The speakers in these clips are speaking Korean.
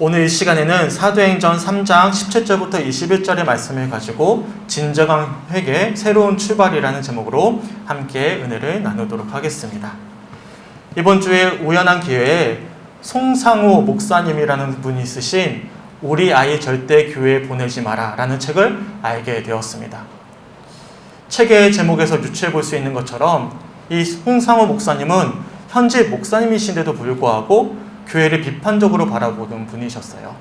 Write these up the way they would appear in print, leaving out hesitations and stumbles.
오늘 이 시간에는 사도행전 3장 17절부터 21절의 말씀을 가지고 진정한 회개, 새로운 출발이라는 제목으로 함께 은혜를 나누도록 하겠습니다. 이번 주에 우연한 기회에 송상호 목사님이라는 분이 쓰신 우리 아이 절대 교회에 보내지 마라 라는 책을 알게 되었습니다. 책의 제목에서 유추해 볼 수 있는 것처럼 이 송상호 목사님은 현재 목사님이신데도 불구하고 교회를 비판적으로 바라보는 분이셨어요.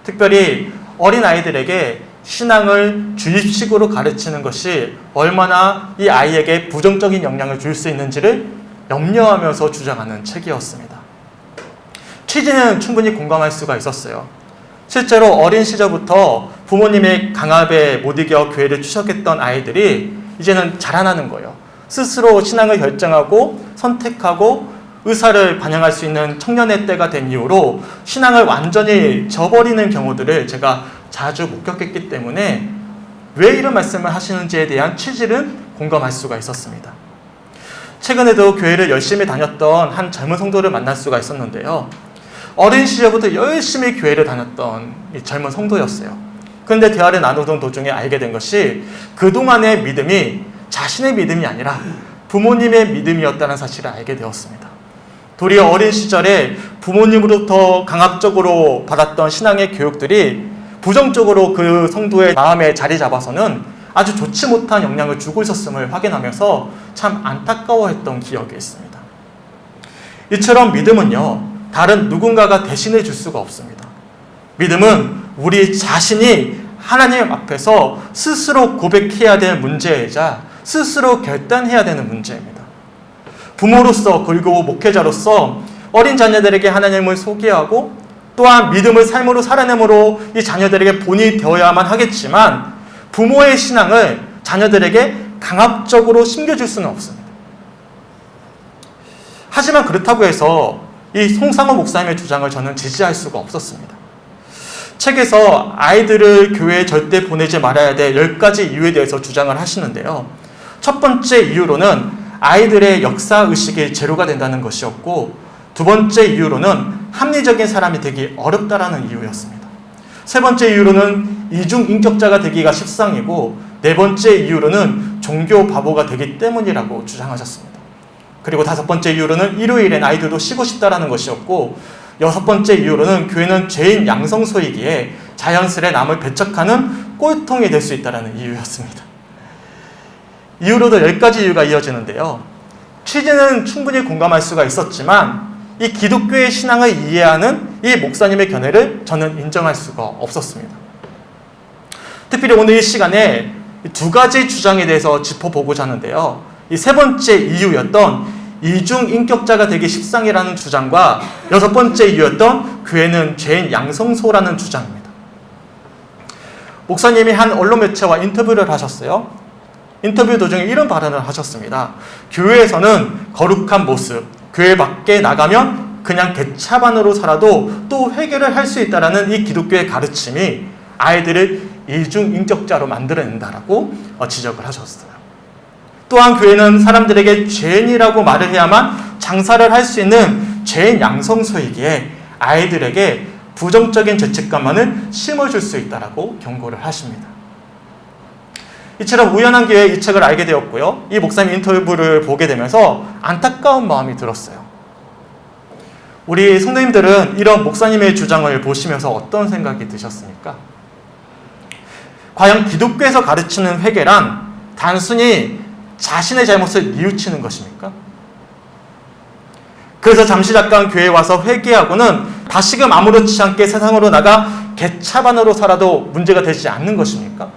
특별히 어린아이들에게 신앙을 주입식으로 가르치는 것이 얼마나 이 아이에게 부정적인 영향을 줄 수 있는지를 염려하면서 주장하는 책이었습니다. 취지는 충분히 공감할 수가 있었어요. 실제로 어린 시절부터 부모님의 강압에 못 이겨 교회를 추적했던 아이들이 이제는 자라나는 거예요. 스스로 신앙을 결정하고 선택하고 의사를 반영할 수 있는 청년의 때가 된 이후로 신앙을 완전히 저버리는 경우들을 제가 자주 목격했기 때문에 왜 이런 말씀을 하시는지에 대한 취지는 공감할 수가 있었습니다. 최근에도 교회를 열심히 다녔던 한 젊은 성도를 만날 수가 있었는데요. 어린 시절부터 열심히 교회를 다녔던 이 젊은 성도였어요. 그런데 대화를 나누던 도중에 알게 된 것이 그동안의 믿음이 자신의 믿음이 아니라 부모님의 믿음이었다는 사실을 알게 되었습니다. 도리어 어린 시절에 부모님으로부터 강압적으로 받았던 신앙의 교육들이 부정적으로 그 성도의 마음에 자리 잡아서는 아주 좋지 못한 영향을 주고 있었음을 확인하면서 참 안타까워했던 기억이 있습니다. 이처럼 믿음은요, 다른 누군가가 대신해 줄 수가 없습니다. 믿음은 우리 자신이 하나님 앞에서 스스로 고백해야 될 문제이자 스스로 결단해야 되는 문제입니다. 부모로서 그리고 목회자로서 어린 자녀들에게 하나님을 소개하고 또한 믿음을 삶으로 살아내므로 이 자녀들에게 본이 되어야만 하겠지만 부모의 신앙을 자녀들에게 강압적으로 심겨줄 수는 없습니다. 하지만 그렇다고 해서 이 송상호 목사님의 주장을 저는 지지할 수가 없었습니다. 책에서 아이들을 교회에 절대 보내지 말아야 될 10가지 이유에 대해서 주장을 하시는데요. 첫 번째 이유로는 아이들의 역사의식이 제로가 된다는 것이었고, 두 번째 이유로는 합리적인 사람이 되기 어렵다라는 이유였습니다. 세 번째 이유로는 이중인격자가 되기가 십상이고, 네 번째 이유로는 종교 바보가 되기 때문이라고 주장하셨습니다. 그리고 다섯 번째 이유로는 일요일엔 아이들도 쉬고 싶다라는 것이었고, 여섯 번째 이유로는 교회는 죄인 양성소이기에 자연스레 남을 배척하는 꼴통이 될 수 있다라는 이유였습니다. 이후로도 10가지 이유가 이어지는데요. 취지는 충분히 공감할 수가 있었지만 이 기독교의 신앙을 이해하는 이 목사님의 견해를 저는 인정할 수가 없었습니다. 특별히 오늘 이 시간에 두 가지 주장에 대해서 짚어보고자 하는데요. 이 세 번째 이유였던 이중인격자가 되기 십상이라는 주장과 여섯 번째 이유였던 교회는 죄인 양성소라는 주장입니다. 목사님이 한 언론 매체와 인터뷰를 하셨어요. 인터뷰 도중에 이런 발언을 하셨습니다. 교회에서는 거룩한 모습, 교회 밖에 나가면 그냥 개차반으로 살아도 또 회개를 할 수 있다는 이 기독교의 가르침이 아이들을 이중인격자로 만들어낸다라고 지적을 하셨어요. 또한 교회는 사람들에게 죄인이라고 말을 해야만 장사를 할 수 있는 죄인 양성소이기에 아이들에게 부정적인 죄책감만을 심어줄 수 있다라고 경고를 하십니다. 이처럼 우연한 기회에 이 책을 알게 되었고요. 이 목사님 인터뷰를 보게 되면서 안타까운 마음이 들었어요. 우리 성도님들은 이런 목사님의 주장을 보시면서 어떤 생각이 드셨습니까? 과연 기독교에서 가르치는 회개란 단순히 자신의 잘못을 뉘우치는 것입니까? 그래서 잠시 잠깐 교회에 와서 회개하고는 다시금 아무렇지 않게 세상으로 나가 개차반으로 살아도 문제가 되지 않는 것입니까?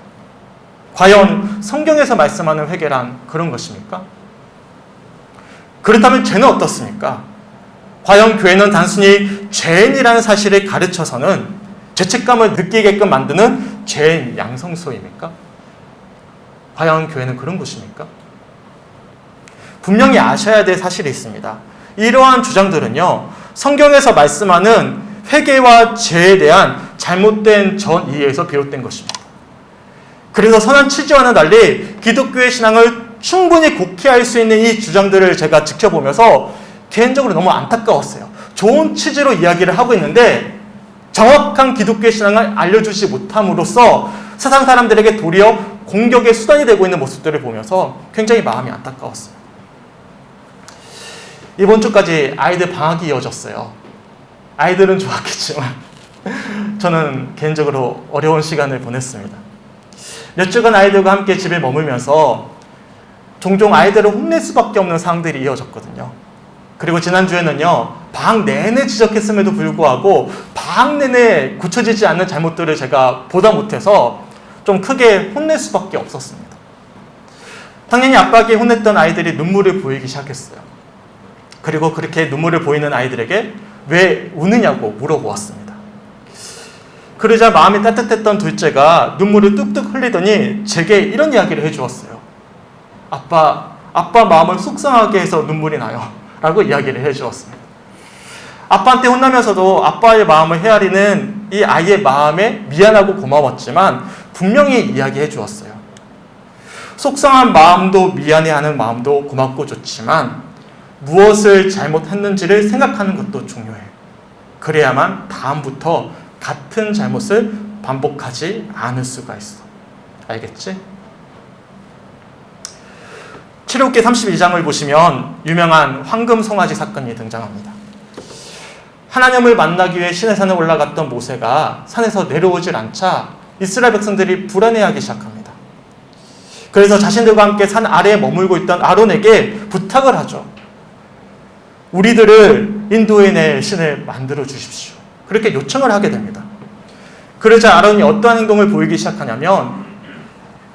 과연 성경에서 말씀하는 회개란 그런 것입니까? 그렇다면 죄는 어떻습니까? 과연 교회는 단순히 죄인이라는 사실을 가르쳐서는 죄책감을 느끼게끔 만드는 죄인 양성소입니까? 과연 교회는 그런 곳입니까? 분명히 아셔야 될 사실이 있습니다. 이러한 주장들은요, 성경에서 말씀하는 회개와 죄에 대한 잘못된 전 이해에서 비롯된 것입니다. 그래서 선한 취지와는 달리 기독교의 신앙을 충분히 곡해할 수 있는 이 주장들을 제가 지켜보면서 개인적으로 너무 안타까웠어요. 좋은 취지로 이야기를 하고 있는데 정확한 기독교의 신앙을 알려주지 못함으로써 세상 사람들에게 도리어 공격의 수단이 되고 있는 모습들을 보면서 굉장히 마음이 안타까웠어요. 이번 주까지 아이들 방학이 이어졌어요. 아이들은 좋았겠지만 저는 개인적으로 어려운 시간을 보냈습니다. 몇 주간 아이들과 함께 집에 머물면서 종종 아이들을 혼낼 수밖에 없는 상황들이 이어졌거든요. 그리고 지난주에는요, 방학 내내 지적했음에도 불구하고 방학 내내 고쳐지지 않는 잘못들을 제가 보다 못해서 좀 크게 혼낼 수밖에 없었습니다. 당연히 아빠에게 혼냈던 아이들이 눈물을 보이기 시작했어요. 그리고 그렇게 눈물을 보이는 아이들에게 왜 우느냐고 물어보았습니다. 그러자 마음이 따뜻했던 둘째가 눈물을 뚝뚝 흘리더니 제게 이런 이야기를 해주었어요. 아빠 마음을 속상하게 해서 눈물이 나요. 라고 이야기를 해주었습니다. 아빠한테 혼나면서도 아빠의 마음을 헤아리는 이 아이의 마음에 미안하고 고마웠지만 분명히 이야기해 주었어요. 속상한 마음도 미안해하는 마음도 고맙고 좋지만 무엇을 잘못했는지를 생각하는 것도 중요해. 그래야만 다음부터 같은 잘못을 반복하지 않을 수가 있어. 알겠지? 출애굽기 32장을 보시면 유명한 황금 송아지 사건이 등장합니다. 하나님을 만나기 위해 시내 산에 올라갔던 모세가 산에서 내려오질 않자 이스라엘 백성들이 불안해하기 시작합니다. 그래서 자신들과 함께 산 아래에 머물고 있던 아론에게 부탁을 하죠. 우리들을 인도해낼 신을 만들어 주십시오. 그렇게 요청을 하게 됩니다. 그러자 아론이 어떠한 행동을 보이기 시작하냐면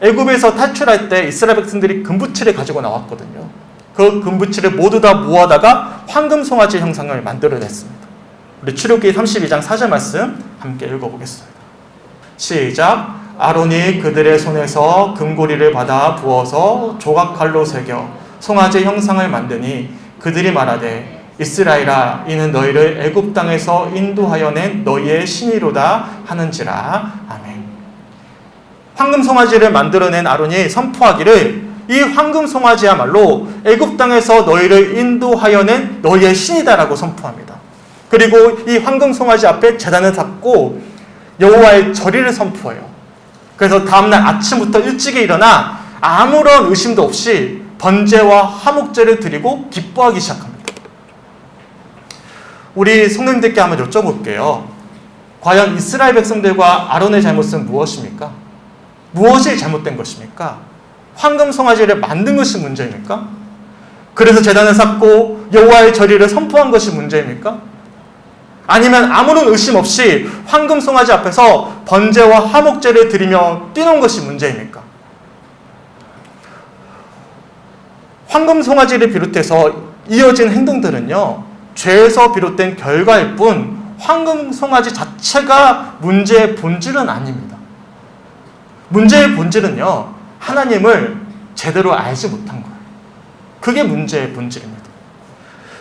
애굽에서 탈출할 때 이스라엘 백성들이 금부치를 가지고 나왔거든요. 그 금부치를 모두 다 모아다가 황금 송아지 형상을 만들어냈습니다. 우리 출애굽기 32장 4절 말씀 함께 읽어보겠습니다. 시작. 아론이 그들의 손에서 금고리를 받아 부어서 조각칼로 새겨 송아지 형상을 만드니 그들이 말하되 이스라엘아 이는 너희를 애굽 땅에서 인도하여 낸 너희의 신이로다 하는지라. 아멘. 황금 송아지를 만들어낸 아론이 선포하기를 이 황금 송아지야말로 애굽 땅에서 너희를 인도하여 낸 너희의 신이다라고 선포합니다. 그리고 이 황금 송아지 앞에 제단을 쌓고 여호와의 절의를 선포해요. 그래서 다음날 아침부터 일찍이 일어나 아무런 의심도 없이 번제와 화목제를 드리고 기뻐하기 시작합니다. 우리 성도님들께 한번 여쭤볼게요. 과연 이스라엘 백성들과 아론의 잘못은 무엇입니까? 무엇이 잘못된 것입니까? 황금 송아지를 만든 것이 문제입니까? 그래서 제단을 쌓고 여호와의 절의를 선포한 것이 문제입니까? 아니면 아무런 의심 없이 황금 송아지 앞에서 번제와 화목제를 드리며 뛰는 것이 문제입니까? 황금 송아지를 비롯해서 이어진 행동들은요, 죄에서 비롯된 결과일 뿐 황금 송아지 자체가 문제의 본질은 아닙니다. 문제의 본질은요, 하나님을 제대로 알지 못한 거예요. 그게 문제의 본질입니다.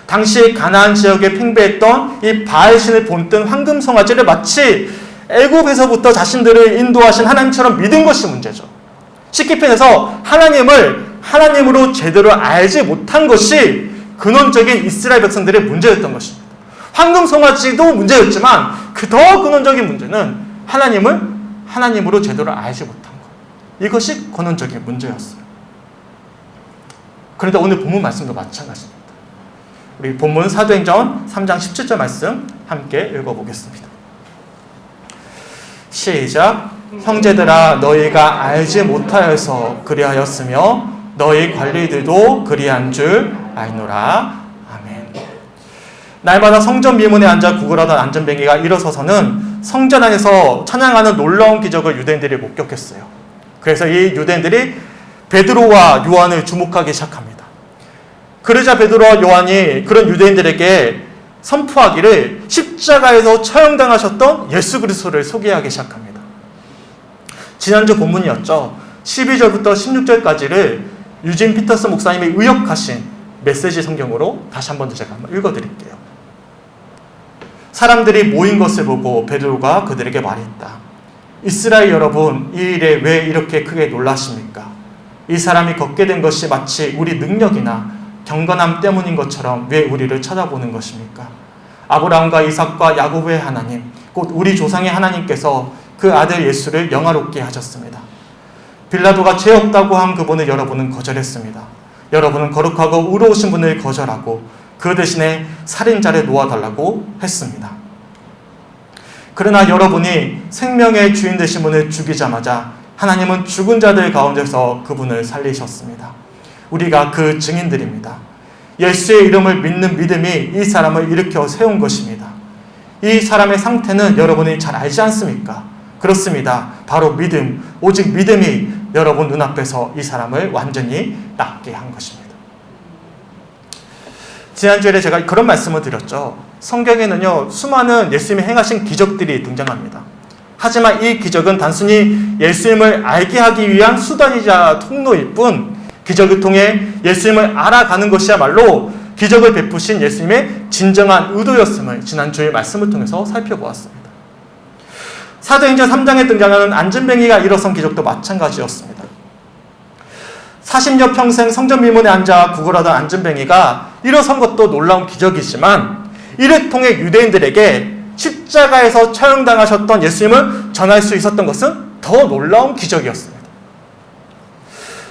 당시 가나안 지역에 팽배했던 이 바알신을 본뜬 황금 송아지를 마치 애굽에서부터 자신들을 인도하신 하나님처럼 믿은 것이 문제죠. 쉽게 표현해서 하나님을 하나님으로 제대로 알지 못한 것이 근원적인 이스라엘 백성들의 문제였던 것입니다. 황금 송아지도 문제였지만 그 더 근원적인 문제는 하나님을 하나님으로 제대로 알지 못한 것. 이것이 근원적인 문제였어요. 그런데 오늘 본문 말씀도 마찬가지입니다. 우리 본문 사도행전 3장 17절 말씀 함께 읽어보겠습니다. 시작. 형제들아 너희가 알지 못하여서 그리하였으며 너희 관리들도 그리한 줄 알노라. 아멘. 날마다 성전 미문에 앉아 구걸하던 안전뱅이가 일어서서는 성전 안에서 찬양하는 놀라운 기적을 유대인들이 목격했어요. 그래서 이 유대인들이 베드로와 요한을 주목하기 시작합니다. 그러자 베드로와 요한이 그런 유대인들에게 선포하기를 십자가에서 처형당하셨던 예수 그리스도를 소개하기 시작합니다. 지난주 본문이었죠. 12절부터 16절까지를 유진 피터슨 목사님이 의역하신 메시지 성경으로 다시 한 번 더 제가 한번 읽어드릴게요. 사람들이 모인 것을 보고 베드로가 그들에게 말했다. 이스라엘 여러분, 이 일에 왜 이렇게 크게 놀라십니까? 이 사람이 걷게 된 것이 마치 우리 능력이나 경건함 때문인 것처럼 왜 우리를 쳐다보는 것입니까? 아브라함과 이삭과 야곱의 하나님, 곧 우리 조상의 하나님께서 그 아들 예수를 영화롭게 하셨습니다. 빌라도가 죄 없다고 한 그분을 여러분은 거절했습니다. 여러분은 거룩하고 의로우신 분을 거절하고 그 대신에 살인자를 놓아달라고 했습니다. 그러나 여러분이 생명의 주인 되신 분을 죽이자마자 하나님은 죽은 자들 가운데서 그분을 살리셨습니다. 우리가 그 증인들입니다. 예수의 이름을 믿는 믿음이 이 사람을 일으켜 세운 것입니다. 이 사람의 상태는 여러분이 잘 알지 않습니까? 그렇습니다. 바로 믿음, 오직 믿음이 여러분 눈앞에서 이 사람을 완전히 낫게 한 것입니다. 지난주에 제가 그런 말씀을 드렸죠. 성경에는요, 수많은 예수님이 행하신 기적들이 등장합니다. 하지만 이 기적은 단순히 예수님을 알게 하기 위한 수단이자 통로일 뿐, 기적을 통해 예수님을 알아가는 것이야말로 기적을 베푸신 예수님의 진정한 의도였음을 지난주의 말씀을 통해서 살펴보았습니다. 사도행전 3장에 등장하는 안진뱅이가 일어선 기적도 마찬가지였습니다. 40여 평생 성전 미문에 앉아 구걸하던 안진뱅이가 일어선 것도 놀라운 기적이지만 이를 통해 유대인들에게 십자가에서 처형당하셨던 예수님을 전할 수 있었던 것은 더 놀라운 기적이었습니다.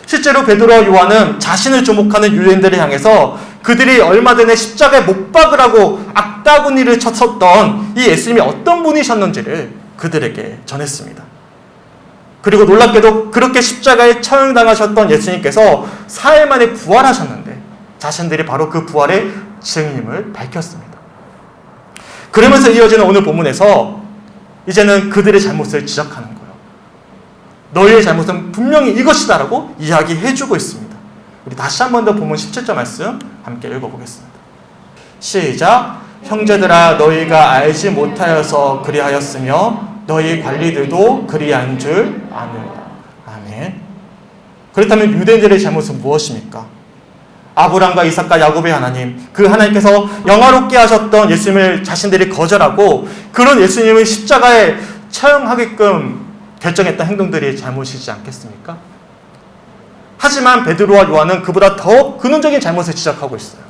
실제로 베드로와 요한은 자신을 주목하는 유대인들을 향해서 그들이 얼마 전에 십자가에 못 박으라고 악다구니를 쳤었던 이 예수님이 어떤 분이셨는지를 그들에게 전했습니다. 그리고 놀랍게도 그렇게 십자가에 처형당하셨던 예수님께서 4일 만에 부활하셨는데 자신들이 바로 그 부활의 증인임을 밝혔습니다. 그러면서 이어지는 오늘 본문에서 이제는 그들의 잘못을 지적하는 거예요. 너희의 잘못은 분명히 이것이다라고 이야기해주고 있습니다. 우리 다시 한 번 더 본문 17절 말씀 함께 읽어보겠습니다. 시작. 형제들아, 너희가 알지 못하여서 그리하였으며 너희 관리들도 그리한 줄 아느라. 아멘. 그렇다면 유대인들의 잘못은 무엇입니까? 아브라함과 이삭과 야곱의 하나님, 그 하나님께서 영화롭게 하셨던 예수님을 자신들이 거절하고 그런 예수님을 십자가에 처형하게끔 결정했던 행동들이 잘못이지 않겠습니까? 하지만 베드로와 요한은 그보다 더 근원적인 잘못을 지적하고 있어요.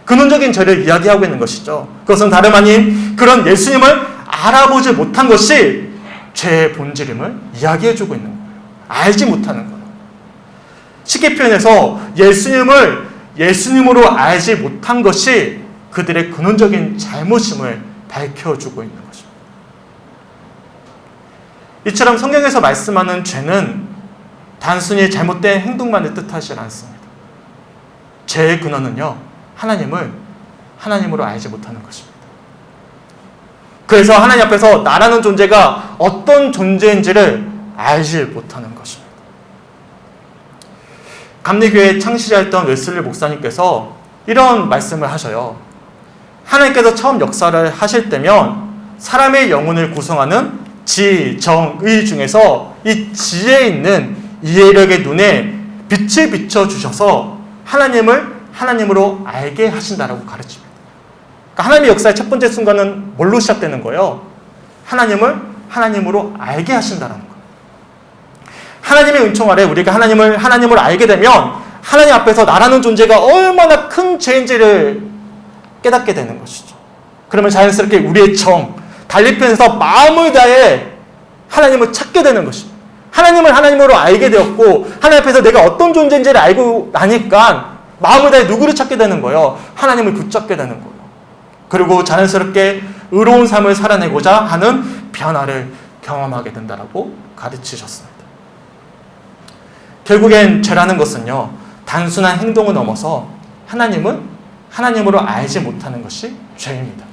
근원적인 죄를 이야기하고 있는 것이죠. 그것은 다름 아닌 그런 예수님을 알아보지 못한 것이 죄의 본질임을 이야기해주고 있는 거예요. 알지 못하는 거예요. 쉽게 표현해서 예수님을 예수님으로 알지 못한 것이 그들의 근원적인 잘못임을 밝혀주고 있는 것입니다. 이처럼 성경에서 말씀하는 죄는 단순히 잘못된 행동만을 뜻하지 않습니다. 죄의 근원은요, 하나님을 하나님으로 알지 못하는 것입니다. 그래서 하나님 앞에서 나라는 존재가 어떤 존재인지를 알지 못하는 것입니다. 감리교회 창시자였던 웨슬리 목사님께서 이런 말씀을 하셔요. 하나님께서 처음 역사를 하실 때면 사람의 영혼을 구성하는 지, 정, 의 중에서 이 지에 있는 이해력의 눈에 빛을 비춰주셔서 하나님을 하나님으로 알게 하신다라고 가르칩니다. 그러니까 하나님의 역사의 첫 번째 순간은 뭘로 시작되는 거예요? 하나님을 하나님으로 알게 하신다는 거예요. 하나님의 은총 아래 우리가 하나님을 하나님으로 알게 되면 하나님 앞에서 나라는 존재가 얼마나 큰 죄인지를 깨닫게 되는 것이죠. 그러면 자연스럽게 우리의 정, 달리 표현해서 마음을 다해 하나님을 찾게 되는 것입니다. 하나님을 하나님으로 알게 되었고 하나님 앞에서 내가 어떤 존재인지를 알고 나니까 마음을 다해 누구를 찾게 되는 거예요? 하나님을 붙잡게 되는 거예요. 그리고 자연스럽게 의로운 삶을 살아내고자 하는 변화를 경험하게 된다라고 가르치셨습니다. 결국엔 죄라는 것은요, 단순한 행동을 넘어서 하나님을 하나님으로 알지 못하는 것이 죄입니다.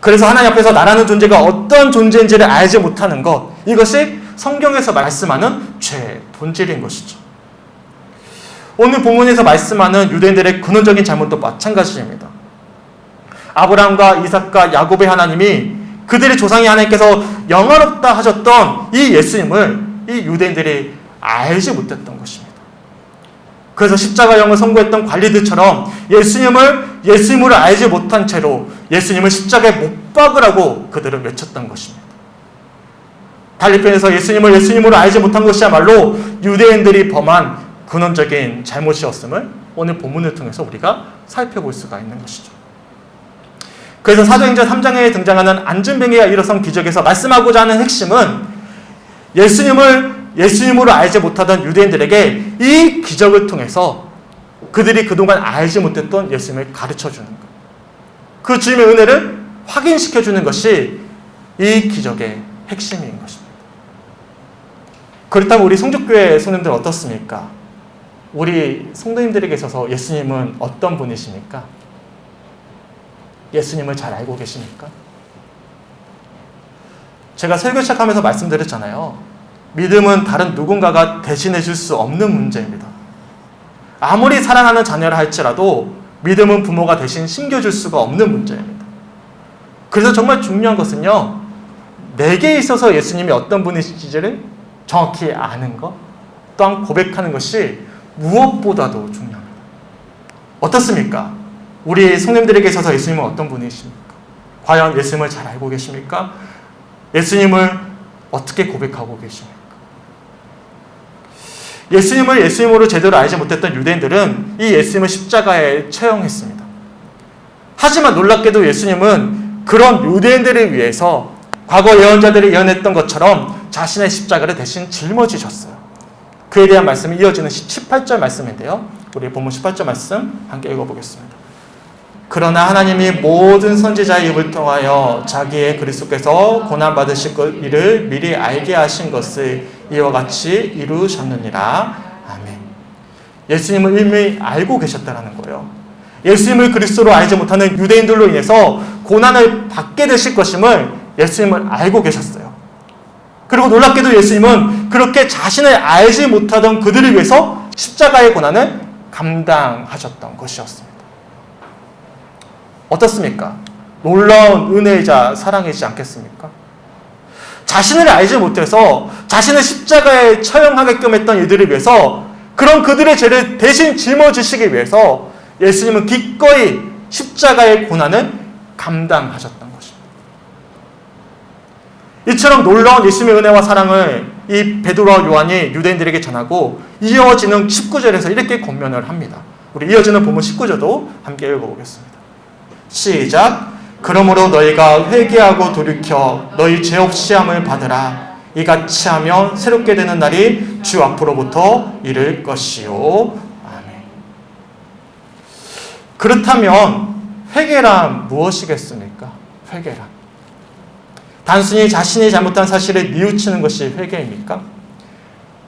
그래서 하나님 앞에서 나라는 존재가 어떤 존재인지를 알지 못하는 것, 이것이 성경에서 말씀하는 죄의 본질인 것이죠. 오늘 본문에서 말씀하는 유대인들의 근원적인 잘못도 마찬가지입니다. 아브라함과 이삭과 야곱의 하나님이 그들의 조상의 하나님께서 영화롭다 하셨던 이 예수님을 이 유대인들이 알지 못했던 것입니다. 그래서 십자가형을 선고했던 관리들처럼 예수님을 예수님으로 알지 못한 채로 예수님을 십자가에 못 박으라고 그들은 외쳤던 것입니다. 달리 표현해서 예수님을 예수님으로 알지 못한 것이야말로 유대인들이 범한 근원적인 잘못이었음을 오늘 본문을 통해서 우리가 살펴볼 수가 있는 것이죠. 그래서 사도행전 3장에 등장하는 안진뱅이가 일어선 기적에서 말씀하고자 하는 핵심은 예수님으로 알지 못하던 유대인들에게 이 기적을 통해서 그들이 그동안 알지 못했던 예수님을 가르쳐 주는 것. 그 주님의 은혜를 확인시켜 주는 것이 이 기적의 핵심인 것입니다. 그렇다면 우리 성족교회 성도님들 어떻습니까? 우리 성도님들에게 있어서 예수님은 어떤 분이십니까? 예수님을 잘 알고 계십니까? 제가 설교 시작하면서 말씀드렸잖아요. 믿음은 다른 누군가가 대신해 줄 수 없는 문제입니다. 아무리 사랑하는 자녀라 할지라도 믿음은 부모가 대신 심겨줄 수가 없는 문제입니다. 그래서 정말 중요한 것은요, 내게 있어서 예수님이 어떤 분이신지를 정확히 아는 것, 또한 고백하는 것이 무엇보다도 중요합니다. 어떻습니까? 우리 성도님들에게 있어서 예수님은 어떤 분이십니까? 과연 예수님을 잘 알고 계십니까? 예수님을 어떻게 고백하고 계십니까? 예수님을 예수님으로 제대로 알지 못했던 유대인들은 이 예수님을 십자가에 처형했습니다. 하지만 놀랍게도 예수님은 그런 유대인들을 위해서 과거 예언자들이 예언했던 것처럼 자신의 십자가를 대신 짊어지셨어요. 그에 대한 말씀이 이어지는 18절 말씀인데요. 우리 본문 18절 말씀 함께 읽어보겠습니다. 그러나 하나님이 모든 선지자의 입을 통하여 자기의 그리스도께서 고난받으실 일을 미리 알게 하신 것을 이와 같이 이루셨느니라. 아멘. 예수님을 이미 알고 계셨다는 거예요. 예수님을 그리스도로 알지 못하는 유대인들로 인해서 고난을 받게 되실 것임을 예수님을 알고 계셨어요. 그리고 놀랍게도 예수님은 그렇게 자신을 알지 못하던 그들을 위해서 십자가의 고난을 감당하셨던 것이었습니다. 어떻습니까? 놀라운 은혜이자 사랑이지 않겠습니까? 자신을 알지 못해서 자신을 십자가에 처형하게끔 했던 이들을 위해서, 그런 그들의 죄를 대신 짊어지시기 위해서 예수님은 기꺼이 십자가의 고난을 감당하셨던 것입니다. 이처럼 놀라운 예수님의 은혜와 사랑을 이 베드로와 요한이 유대인들에게 전하고 이어지는 19절에서 이렇게 권면을 합니다. 우리 이어지는 본문 19절도 함께 읽어보겠습니다. 시작. 그러므로 너희가 회개하고 돌이켜 너희 죄 없이 함을 받으라. 이같이 하면 새롭게 되는 날이 주 앞으로부터 이를 것이요. 아멘. 그렇다면 회개란 무엇이겠습니까? 회개란 단순히 자신이 잘못한 사실을 뉘우치는 것이 회개입니까?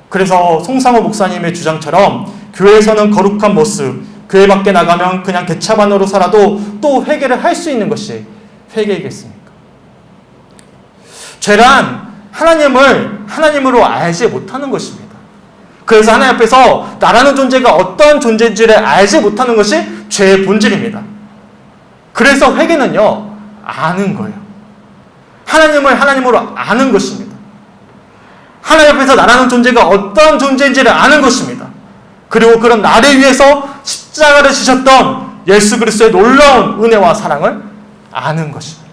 그래서 송상호 목사님의 주장처럼 교회에서는 거룩한 모습, 교회 밖에 나가면 그냥 개차반으로 살아도 또 회개를 할 수 있는 것이 회개이겠습니까? 죄란 하나님을 하나님으로 알지 못하는 것입니다. 그래서 하나님 앞에서 나라는 존재가 어떤 존재인지를 알지 못하는 것이 죄의 본질입니다. 그래서 회개는요, 아는 거예요. 하나님을 하나님으로 아는 것입니다. 하나님 앞에서 나라는 존재가 어떤 존재인지를 아는 것입니다. 그리고 그런 나를 위해서 십자가를 지셨던 예수 그리스도의 놀라운 은혜와 사랑을 아는 것입니다.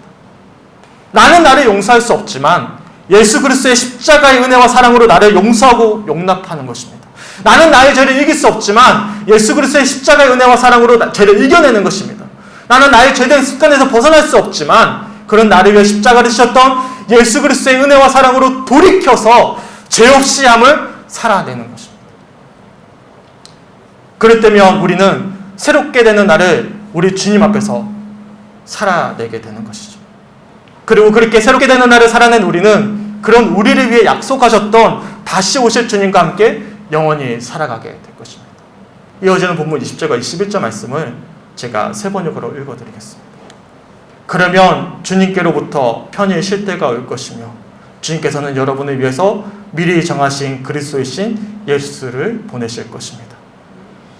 나는 나를 용서할 수 없지만 예수 그리스도의 십자가의 은혜와 사랑으로 나를 용서하고 용납하는 것입니다. 나는 나의 죄를 이길 수 없지만 예수 그리스도의 십자가의 은혜와 사랑으로 죄를 이겨내는 것입니다. 나는 나의 죄된 습관에서 벗어날 수 없지만 그런 나를 위해 십자가를 지셨던 예수 그리스도의 은혜와 사랑으로 돌이켜서 죄 없이 함을 살아내는 것입니다. 그럴 때면 우리는 새롭게 되는 날을 우리 주님 앞에서 살아내게 되는 것이죠. 그리고 그렇게 새롭게 되는 날을 살아낸 우리는 그런 우리를 위해 약속하셨던 다시 오실 주님과 함께 영원히 살아가게 될 것입니다. 이어지는 본문 20절과 21절 말씀을 제가 세 번역으로 읽어드리겠습니다. 그러면 주님께로부터 편히 쉴 때가 올 것이며 주님께서는 여러분을 위해서 미리 정하신 그리스도이신 예수를 보내실 것입니다.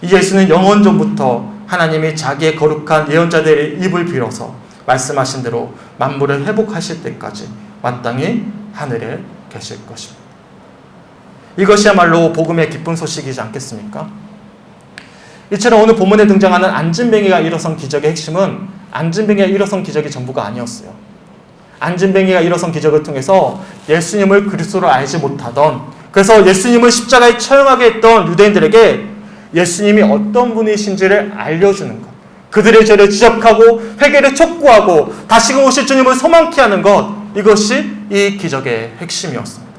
이 예수는 영원 전부터 하나님이 자기의 거룩한 예언자들의 입을 빌어서 말씀하신 대로 만물을 회복하실 때까지 마땅히 하늘에 계실 것입니다. 이것이야말로 복음의 기쁜 소식이지 않겠습니까? 이처럼 오늘 본문에 등장하는 안진뱅이가 일어선 기적의 핵심은 안진뱅이가 일어선 기적이 전부가 아니었어요. 안진뱅이가 일어선 기적을 통해서 예수님을 그리스도로 알지 못하던, 그래서 예수님을 십자가에 처형하게 했던 유대인들에게 예수님이 어떤 분이신지를 알려주는 것, 그들의 죄를 지적하고 회개를 촉구하고 다시금 오실 주님을 소망케 하는 것, 이것이 이 기적의 핵심이었습니다.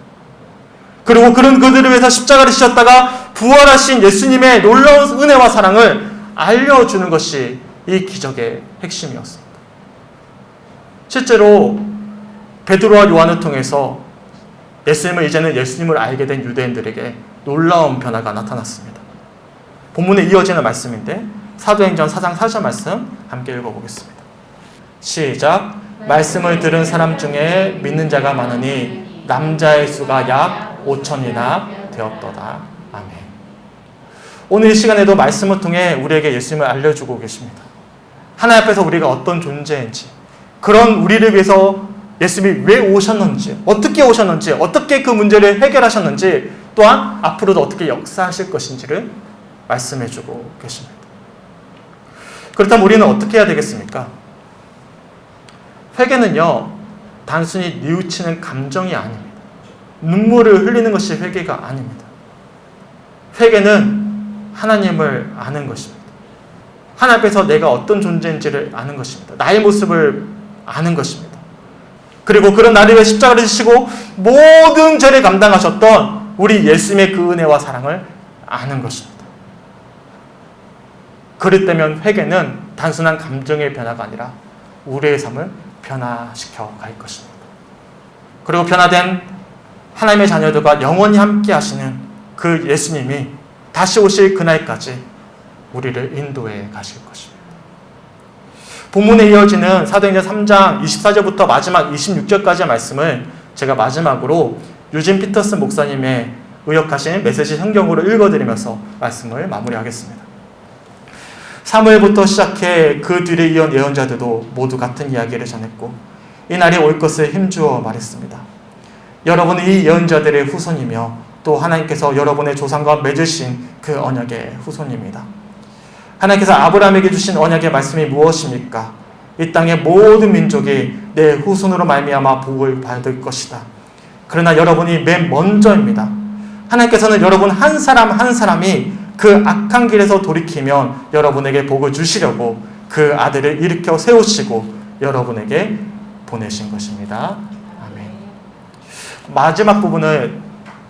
그리고 그런 그들을 위해서 십자가를 지셨다가 부활하신 예수님의 놀라운 은혜와 사랑을 알려주는 것이 이 기적의 핵심이었습니다. 실제로 베드로와 요한을 통해서 이제는 예수님을 알게 된 유대인들에게 놀라운 변화가 나타났습니다. 본문에 이어지는 말씀인데 사도행전 4장 4절 말씀 함께 읽어보겠습니다. 시작. 말씀을 들은 사람 중에 믿는 자가 많으니 남자의 수가 약 5천이나 되었도다. 아멘. 오늘 이 시간에도 말씀을 통해 우리에게 예수님을 알려주고 계십니다. 하나님 앞에서 우리가 어떤 존재인지, 그런 우리를 위해서 예수님이 왜 오셨는지, 어떻게 그 문제를 해결하셨는지, 또한 앞으로도 어떻게 역사하실 것인지를 말씀해주고 계십니다. 그렇다면 우리는 어떻게 해야 되겠습니까? 회개는요, 단순히 뉘우치는 감정이 아닙니다. 눈물을 흘리는 것이 회개가 아닙니다. 회개는 하나님을 아는 것입니다. 하나님 앞에서 내가 어떤 존재인지를 아는 것입니다. 나의 모습을 아는 것입니다. 그리고 그런 나를 위해 십자가를 지시고 모든 죄를 감당하셨던 우리 예수님의 그 은혜와 사랑을 아는 것입니다. 그럴 때면 회개는 단순한 감정의 변화가 아니라 우리의 삶을 변화시켜 갈 것입니다. 그리고 변화된 하나님의 자녀들과 영원히 함께 하시는 그 예수님이 다시 오실 그날까지 우리를 인도해 가실 것입니다. 본문에 이어지는 사도행전 3장 24절부터 마지막 26절까지의 말씀을 제가 마지막으로 유진 피터슨 목사님의 의역하신 메시지 성경으로 읽어드리면서 말씀을 마무리하겠습니다. 사무엘부터 시작해 그 뒤를 이은 예언자들도 모두 같은 이야기를 전했고 이 날이 올 것을 힘주어 말했습니다. 여러분은 이 예언자들의 후손이며 또 하나님께서 여러분의 조상과 맺으신 그 언약의 후손입니다. 하나님께서 아브라함에게 주신 언약의 말씀이 무엇입니까? 이 땅의 모든 민족이 내 후손으로 말미암아 복을 받을 것이다. 그러나 여러분이 맨 먼저입니다. 하나님께서는 여러분 한 사람 한 사람이 그 악한 길에서 돌이키면 여러분에게 복을 주시려고 그 아들을 일으켜 세우시고 여러분에게 보내신 것입니다. 아멘. 마지막 부분을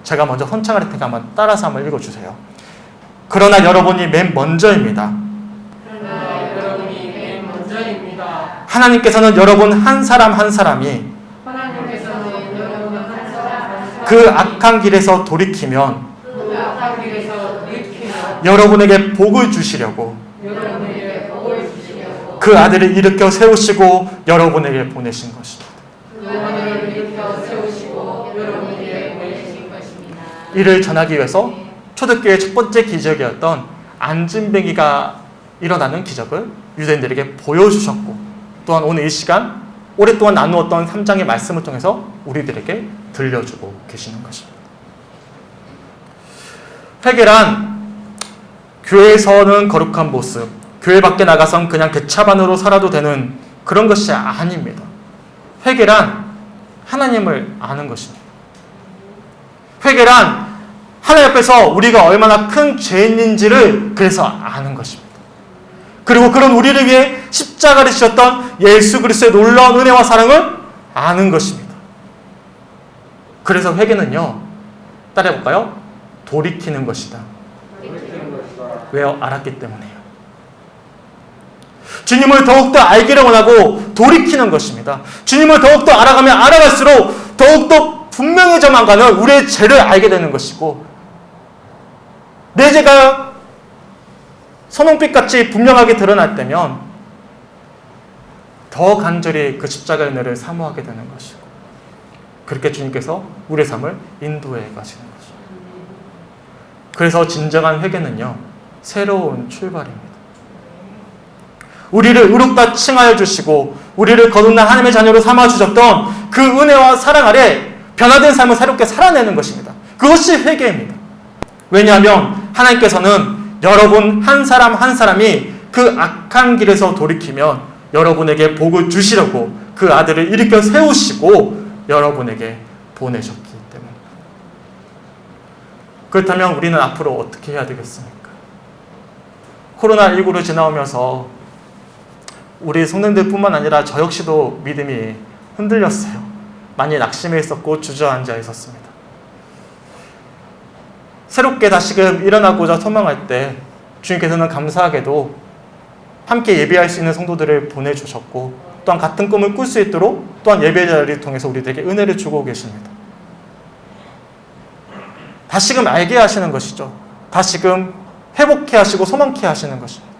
제가 먼저 헌창할 테니까 한번 따라서 한번 읽어주세요. 그러나 여러분이 맨 먼저입니다. 하나님께서는 여러분 한 사람 한 사람이 그 악한 길에서 돌이키면 여러분에게 복을 주시려고 그 아들을 일으켜 세우시고 여러분에게 보내신 것입니다. 이를 전하기 위해서 초대교회의 첫 번째 기적이었던 안진뱅이가 일어나는 기적을 유대인들에게 보여주셨고 또한 오늘 이 시간 오랫동안 나누었던 3장의 말씀을 통해서 우리들에게 들려주고 계시는 것입니다. 회개란 교회에서는 거룩한 모습, 교회 밖에 나가선 그냥 개차반으로 살아도 되는 그런 것이 아닙니다. 회개란 하나님을 아는 것입니다. 회개란 하나님 앞에서 우리가 얼마나 큰 죄인인지를 그래서 아는 것입니다. 그리고 그런 우리를 위해 십자가를 지셨던 예수 그리스도의 놀라운 은혜와 사랑을 아는 것입니다. 그래서 회개는요, 따라해볼까요? 돌이키는 것이다. 왜요? 알았기 때문에요. 주님을 더욱더 알기를 원하고 돌이키는 것입니다. 주님을 더욱더 알아가면 알아갈수록 더욱더 분명해져만 가는 우리의 죄를 알게 되는 것이고 내 죄가 선홍빛같이 분명하게 드러날 때면 더 간절히 그 십자가의 은혜를 사모하게 되는 것이고 그렇게 주님께서 우리의 삶을 인도해 가시는 것이죠. 그래서 진정한 회개는요, 새로운 출발입니다. 우리를 의롭다 칭하여 주시고 우리를 거듭난 하나님의 자녀로 삼아 주셨던 그 은혜와 사랑 아래 변화된 삶을 새롭게 살아내는 것입니다. 그것이 회개입니다. 왜냐하면 하나님께서는 여러분 한 사람 한 사람이 그 악한 길에서 돌이키면 여러분에게 복을 주시려고 그 아들을 일으켜 세우시고 여러분에게 보내셨기 때문입니다. 그렇다면 우리는 앞으로 어떻게 해야 되겠습니까? 코로나19를 지나오면서 우리 성도님들뿐만 아니라 저 역시도 믿음이 흔들렸어요. 많이 낙심해 있었고 주저앉아 있었습니다. 새롭게 다시금 일어나고자 소망할 때 주님께서는 감사하게도 함께 예배할 수 있는 성도들을 보내주셨고, 또한 같은 꿈을 꿀 수 있도록 또한 예배 자리를 통해서 우리들에게 은혜를 주고 계십니다. 다시금 알게 하시는 것이죠. 다시금 회복케 하시고 소망케 하시는 것입니다.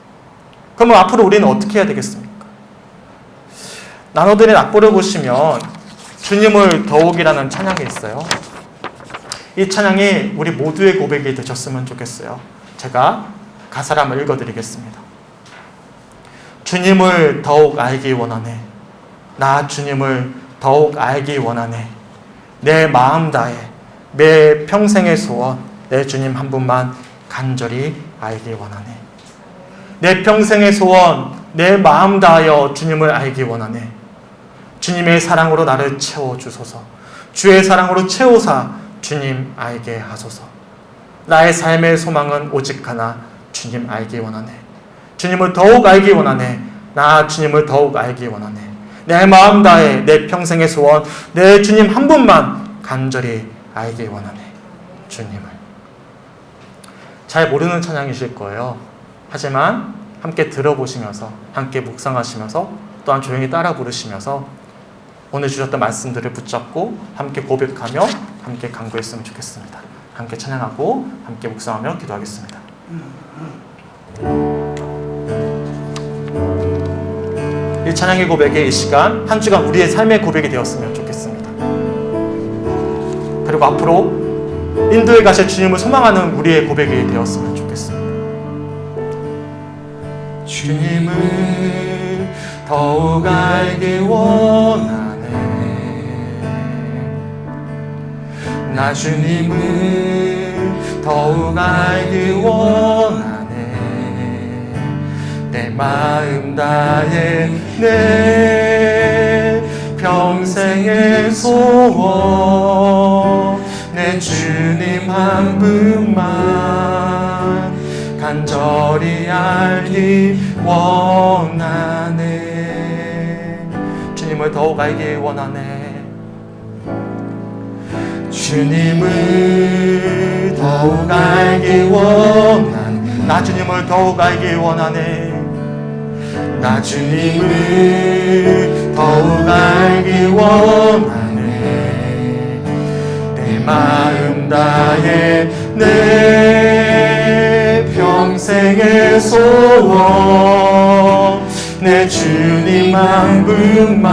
그러면 앞으로 우리는 어떻게 해야 되겠습니까? 나눠드린 악보를 보시면 주님을 더욱이라는 찬양이 있어요. 이 찬양이 우리 모두의 고백이 되셨으면 좋겠어요. 제가 가사를 한번 읽어드리겠습니다. 주님을 더욱 알기 원하네. 나 주님을 더욱 알기 원하네. 내 마음 다해 매 평생의 소원, 내 주님 한 분만 간절히 알기 원하네. 내 평생의 소원, 내 마음 다하여 주님을 알기 원하네. 주님의 사랑으로 나를 채워주소서. 주의 사랑으로 채우사 주님 알게 하소서. 나의 삶의 소망은 오직 하나, 주님 알기 원하네. 주님을 더욱 알기 원하네. 나 주님을 더욱 알기 원하네. 내 마음 다해 내 평생의 소원, 내 주님 한 분만 간절히 알기 원하네. 주님을. 잘 모르는 찬양이실 거예요. 하지만 함께 들어보시면서, 함께 묵상하시면서, 또한 조용히 따라 부르시면서 오늘 주셨던 말씀들을 붙잡고 함께 고백하며 함께 간구했으면 좋겠습니다. 함께 찬양하고 함께 묵상하며 기도하겠습니다. 이 찬양의 고백의 이 시간, 한 주간 우리의 삶의 고백이 되었으면 좋겠습니다. 그리고 앞으로 인도에 가실 주님을 소망하는 우리의 고백이 되었으면 좋겠습니다. 주님을 더욱 알기 원하네. 나 주님을 더욱 알기 원하네. 내 마음 다해 내 평생의 소원, 내 주님 한 분만 간절히 알기 원하네. 주님을 더욱 알기 원하네. 주님을 더욱 알기 원하네. 나 주님을 더욱 알기 원하네. 나 주님을 더욱 알기 원하네. 내 마음 다해 내 평생의 소원, 내 주님 한 분만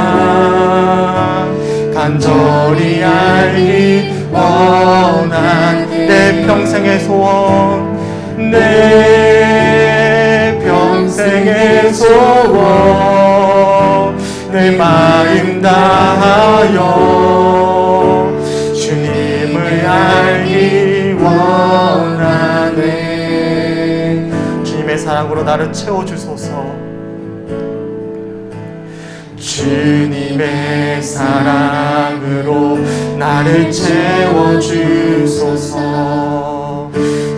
간절히 알기 원한 내 평생의 소원, 내 평생의 소원, 내 마음 다하여 주님을 알기 원하네. 주님의 사랑으로 나를 채워주소서. 주님의 사랑으로 나를 채워주소서.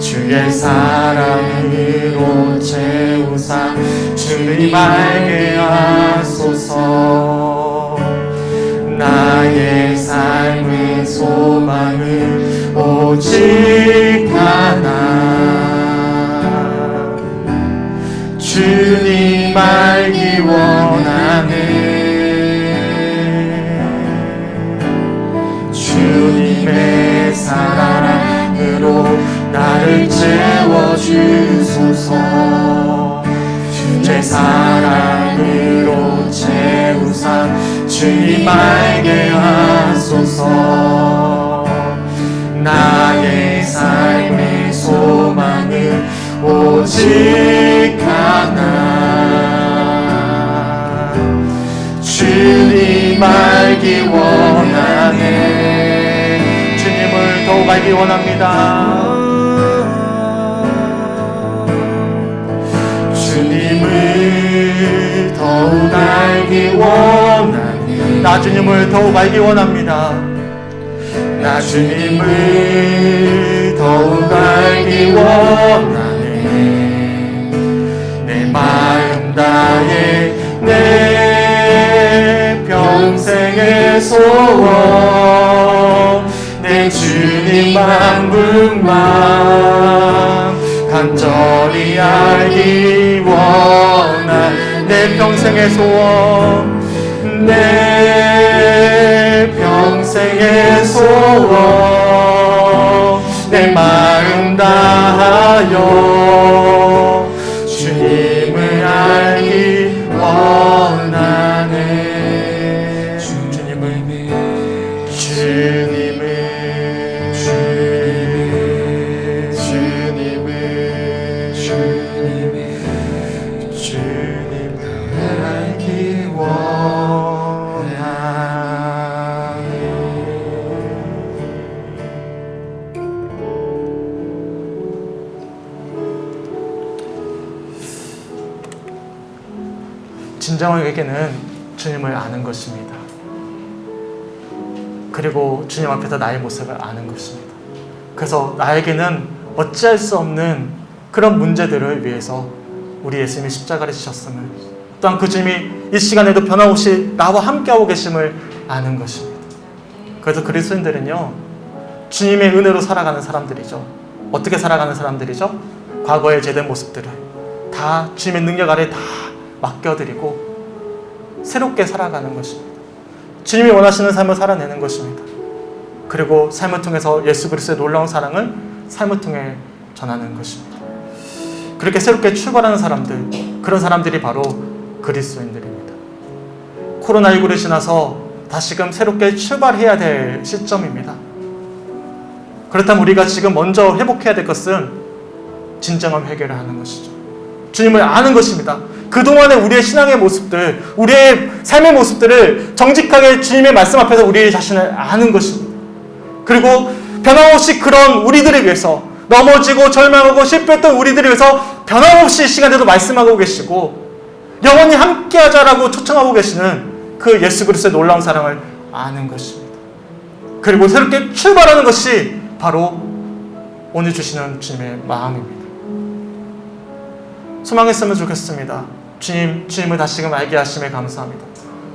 주의 사랑으로 채우사 주님 알게 하소서. 나의 삶의 소망은 오직 하나, 주님 알기 원하네. 주님의 사랑으로 나를 채워주소서. 주의 사랑으로 채우사 주님 알게 하소서. 나의 삶의 소망은 오직 하나, 주님 알기 원하네. 주님을 더욱 알기 원합니다. 주님을 더욱 알기 원하네. 나 주님을 더욱 알기 원합니다. 나 주님을 더욱 알기 원하네. 내 마음 다해 내 소원 내 주님 만분만 간절히 알기 원한 내 평생의 소원 내 평생의 소원 내 마음 다하여 주님을 알기 원하네 주님을 알기 원하네. 진정한 회개는 주님을 아는 것입니다. 그리고 주님 앞에서 나의 모습을 아는 것입니다. 그래서 나에게는 어찌할 수 없는 그런 문제들을 위해서 우리 예수님이 십자가를 지셨음을, 또한 그 주님이 이 시간에도 변함없이 나와 함께하고 계심을 아는 것입니다. 그래서 그리스도인들은요, 주님의 은혜로 살아가는 사람들이죠. 어떻게 살아가는 사람들이죠? 과거의 죄된 모습들을 다 주님의 능력 아래 다 맡겨드리고 새롭게 살아가는 것입니다. 주님이 원하시는 삶을 살아내는 것입니다. 그리고 삶을 통해서 예수 그리스도의 놀라운 사랑을 삶을 통해 전하는 것입니다. 그렇게 새롭게 출발하는 사람들, 그런 사람들이 바로 그리스도인들입니다. 코로나19를 지나서 다시금 새롭게 출발해야 될 시점입니다. 그렇다면 우리가 지금 먼저 회복해야 될 것은 진정한 회개를 하는 것이죠. 주님을 아는 것입니다. 그동안의 우리의 신앙의 모습들, 우리의 삶의 모습들을 정직하게 주님의 말씀 앞에서 우리 자신을 아는 것입니다. 그리고 변함없이 그런 우리들을 위해서, 넘어지고 절망하고 실패했던 우리들을 위해서 변함없이 이 시간에도 말씀하고 계시고 영원히 함께하자라고 초청하고 계시는 그 예수 그리스도의 놀라운 사랑을 아는 것입니다. 그리고 새롭게 출발하는 것이 바로 오늘 주시는 주님의 마음입니다. 소망했으면 좋겠습니다. 주님을 다시금 알게 하심에 감사합니다.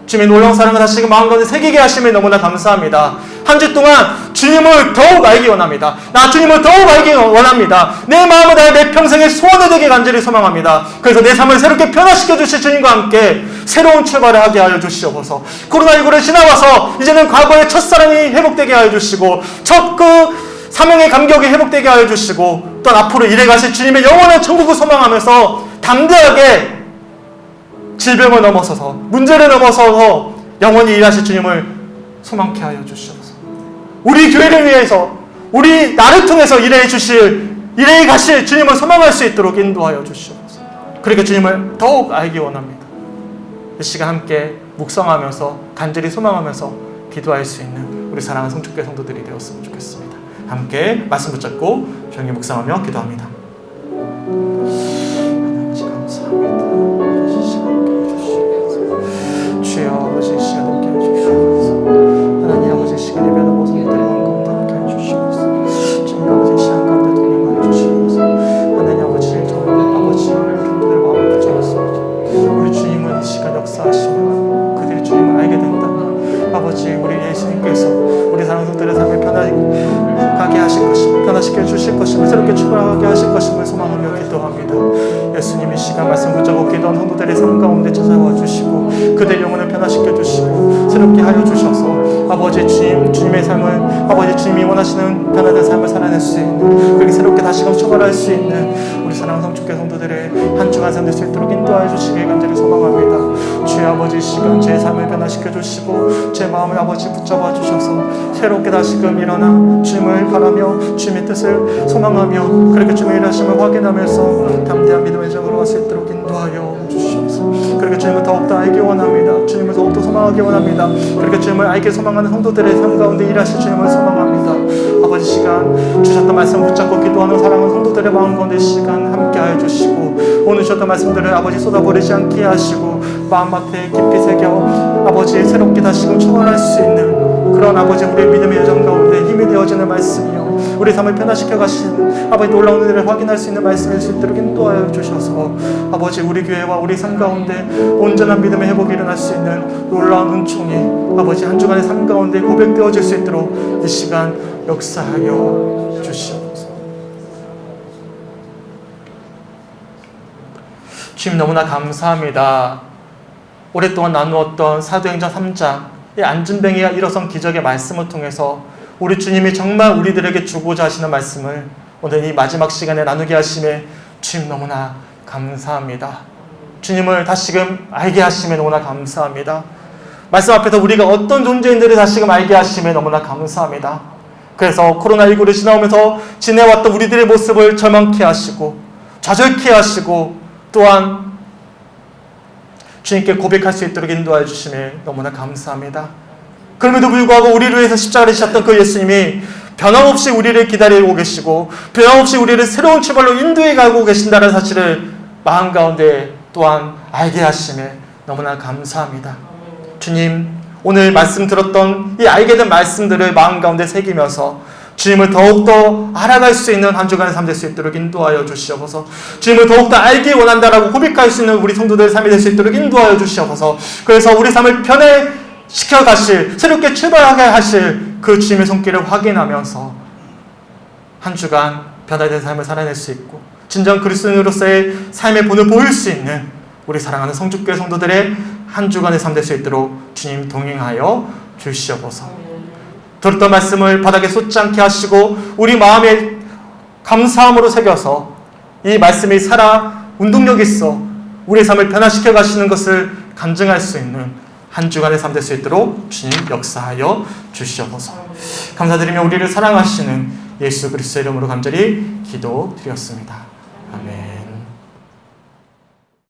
주님의 놀라운 사랑을 다시금 마음 가운데 새기게 하심에 너무나 감사합니다. 한 주 동안 주님을 더욱 알기 원합니다. 나 주님을 더욱 알기 원합니다. 내 마음을 다해 내 평생의 소원이 되게 간절히 소망합니다. 그래서 내 삶을 새롭게 변화시켜 주실 주님과 함께 새로운 출발을 하게 하여 주시옵소서. 코로나19를 지나와서 이제는 과거의 첫사랑이 회복되게 하여 주시고 첫 그 사명의 감격이 회복되게 하여 주시고 또 앞으로 일해가실 주님의 영원한 천국을 소망하면서 담대하게 질병을 넘어서서 문제를 넘어서서 영원히 일하실 주님을 소망케 하여 주시옵소서. 우리 교회를 위해서 우리 나를 통해서 일해 가실 주님을 소망할 수 있도록 인도하여 주시옵소서. 그러니까 주님을 더욱 알기 원합니다. 이 시간 함께 묵상하면서 간절히 소망하면서 기도할 수 있는 우리 사랑하는 성축교회 성도들이 되었으면 좋겠습니다. 함께 말씀 붙잡고 조용히 묵상하며 기도합니다. 하나님 감사합니다. 주여 아버지 이 시간 함께 해주시옵소서. 하나님 아버지 이 시간 예배하는 모든 분들의 마음 가운데 함께 해주시옵소서. 주님 아버지 이 시간 가운데 동행하여 주시옵소서. 하나님 아버지 정말 아버지 우리들의 마음을 붙잡았습니다. 우리 주님은 이 시간 역사하시며 그들이 주님을 알게 된다. 아버지 우리 예수님께서 우리 사랑성들의 삶을 변화가게 하실 것임을, 변화시켜 주실 것임을, 새롭게 출발하게 하실 것임을 소망하며 기도합니다. 예수님이 시간 말씀 붙잡고 기도한 성도들의 삶 가운데 찾아와 주시고 그들의 영혼을 변화시켜 주시고 새롭게 하여 주셔서 아버지 주님의 삶을, 아버지 주님이 원하시는 변화된 삶을 살아낼 수 있는, 그렇게 새롭게 다시금 출발할 수 있는 우리 사랑하는 성축교회 성도들의 한 주간 살 될 수 있도록 인도하여 주시길 간절히 소망합니다. 주의 아버지 이 시간 제 삶을 변화시켜 주시고 제 마음을 아버지 붙잡아 주셔서 새롭게 다시금 일어나 주님을 바라며 주님의 뜻을 소망하며 그렇게 주님의 일하심을 확인하면서 담대한 믿음의 적으로 갈 수 있도록 인도하여 주시옵소서. 그렇게 주님을 더욱더 알기 원합니다. 주님을 더욱더 소망하기 원합니다. 그렇게 주님을 알게 소망하는 성도들의 삶 가운데 일하실 주님을 소망합니다. 아버지 시간 주셨던 말씀 붙잡고 기도하는 사랑하는 성도들의 마음 가운데 시간 함께하여 주시고 오늘 주셨던 말씀들을 아버지 쏟아버리지 않게 하시고 마음밭에 깊이 새겨 아버지 새롭게 다시금 출발할 수 있는 그런 아버지 우리의 믿음의 여정 가운데 힘이 되어지는 말씀이요 우리 삶을 변화시켜 가신 아버지 놀라운 은혜를 확인할 수 있는 말씀일 수 있도록 인도하여 주셔서 아버지 우리 교회와 우리 삶 가운데 온전한 믿음의 회복이 일어날 수 있는 놀라운 은총이 아버지 한 주간의 삶 가운데 고백되어질 수 있도록 이 시간 역사하여 주시옵소서. 주님 너무나 감사합니다. 오랫동안 나누었던 사도행전 3장 이 안진뱅이가 일어선 기적의 말씀을 통해서 우리 주님이 정말 우리들에게 주고자 하시는 말씀을 오늘 이 마지막 시간에 나누게 하심에 주님 너무나 감사합니다. 주님을 다시금 알게 하심에 너무나 감사합니다. 말씀 앞에서 우리가 어떤 존재인지를 다시금 알게 하심에 너무나 감사합니다. 그래서 코로나19를 지나오면서 지내왔던 우리들의 모습을 절망케 하시고 좌절케 하시고 또한 주님께 고백할 수 있도록 인도하여 주심에 너무나 감사합니다. 그럼에도 불구하고 우리를 위해서 십자가를 지셨던 그 예수님이 변함없이 우리를 기다리고 계시고 변함없이 우리를 새로운 출발로 인도해 가고 계신다는 사실을 마음 가운데 또한 알게 하심에 너무나 감사합니다. 주님, 오늘 말씀 들었던 이 알게 된 말씀들을 마음 가운데 새기면서 주님을 더욱더 알아갈 수 있는 한 주간의 삶 될 수 있도록 인도하여 주시옵소서. 주님을 더욱더 알기 원한다라고 고백할 수 있는 우리 성도들의 삶이 될 수 있도록 인도하여 주시옵소서. 그래서 우리 삶을 변해시켜 가실, 새롭게 출발하게 하실 그 주님의 손길을 확인하면서 한 주간 변화된 삶을 살아낼 수 있고 진정 그리스도인으로서의 삶의 본을 보일 수 있는 우리 사랑하는 성주교회 성도들의 한 주간의 삶 될 수 있도록 주님 동행하여 주시옵소서. 들었던 말씀을 바닥에 쏟지 않게 하시고 우리 마음에 감사함으로 새겨서 이 말씀이 살아 운동력 있어 우리의 삶을 변화시켜 가시는 것을 간증할 수 있는 한 주간의 삶 될 수 있도록 주님 역사하여 주시옵소서. 감사드리며 우리를 사랑하시는 예수 그리스도의 이름으로 간절히 기도드렸습니다. 아멘.